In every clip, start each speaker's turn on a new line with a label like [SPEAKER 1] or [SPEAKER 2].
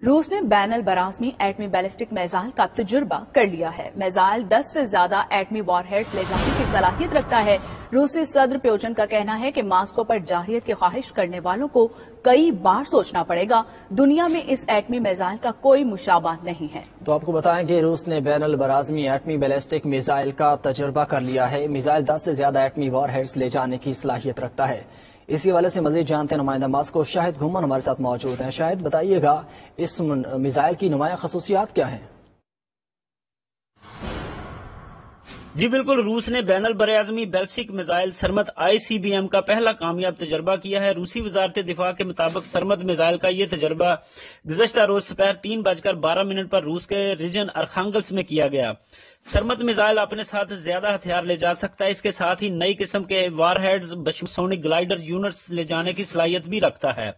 [SPEAKER 1] روس نے بین البرازمی ایٹمی بیلسٹک میزائل کا تجربہ کر لیا ہے۔ میزائل 10 سے زیادہ ایٹمی وار ہیڈز لے جانے کی صلاحیت رکھتا ہے۔ روسی صدر پیوٹن کا کہنا ہے کہ ماسکو پر جارحیت کی خواہش کرنے والوں کو کئی بار سوچنا پڑے گا۔ دنیا میں اس ایٹمی میزائل کا کوئی مشابہ نہیں ہے۔
[SPEAKER 2] تو آپ کو بتائیں کہ روس نے بین البرازمی ایٹمی بیلسٹک میزائل کا تجربہ کر لیا ہے۔ میزائل 10 سے زیادہ ایٹمی وار ہیڈز لے جانے کی صلاحیت رکھتا ہے۔ اسی حوالے سے مزید جانتے ہیں نمائندہ ماسکو شاہد گھومن ہمارے ساتھ موجود ہیں۔ شاہد بتائیے گا اس میزائل کی نمایاں خصوصیات کیا ہیں؟
[SPEAKER 3] جی بالکل، روس نے بین البراعظمی بیلسٹک میزائل سرمد ICBM کا پہلا کامیاب تجربہ کیا ہے۔ روسی وزارت دفاع کے مطابق سرمد میزائل کا یہ تجربہ گزشتہ روز دوپہر 3:12 پر روس کے ریجن ارخانگلس میں کیا گیا۔ سرمد میزائل اپنے ساتھ زیادہ ہتھیار لے جا سکتا ہے، اس کے ساتھ ہی نئی قسم کے وار ہیڈز سونک گلائیڈر یونٹس لے جانے کی صلاحیت بھی رکھتا ہے۔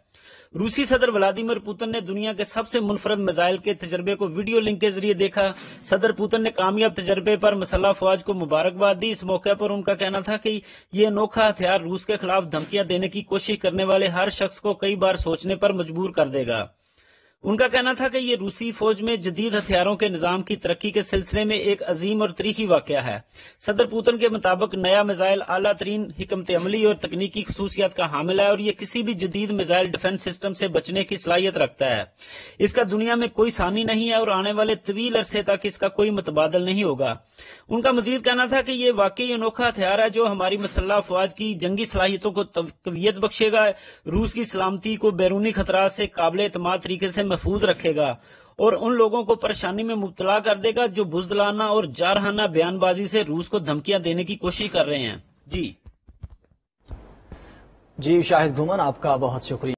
[SPEAKER 3] روسی صدر ولادیمیر پوتن نے دنیا کے سب سے منفرد میزائل کے تجربے کو ویڈیو لنک کے ذریعے دیکھا۔ صدر پوتن نے کامیاب تجربے پر مسلح افواج کو مبارکباد دی۔ اس موقع پر ان کا کہنا تھا کہ یہ انوکھا ہتھیار روس کے خلاف دھمکیاں دینے کی کوشش کرنے والے ہر شخص کو کئی بار سوچنے پر مجبور کر دے گا۔ ان کا کہنا تھا کہ یہ روسی فوج میں جدید ہتھیاروں کے نظام کی ترقی کے سلسلے میں ایک عظیم اور تاریخی واقعہ ہے۔ صدر پوتن کے مطابق نیا میزائل اعلیٰ ترین حکمت عملی اور تکنیکی خصوصیات کا حامل ہے اور یہ کسی بھی جدید میزائل ڈیفنس سسٹم سے بچنے کی صلاحیت رکھتا ہے۔ اس کا دنیا میں کوئی ثانی نہیں ہے اور آنے والے طویل عرصے تک اس کا کوئی متبادل نہیں ہوگا۔ ان کا مزید کہنا تھا کہ یہ واقعی انوکھا ہتھیار ہے جو ہماری مسلح افواج کی جنگی صلاحیتوں کو قوت بخشے گا، روس کی سلامتی کو بیرونی خطرات سے قابل اعتماد طریقے سے محفوظ رکھے گا اور ان لوگوں کو پریشانی میں مبتلا کر دے گا جو بزدلانہ اور جارحانہ بیان بازی سے روس کو دھمکیاں دینے کی کوشش کر رہے ہیں۔ جی
[SPEAKER 2] شاہد گھومن، آپ کا بہت شکریہ۔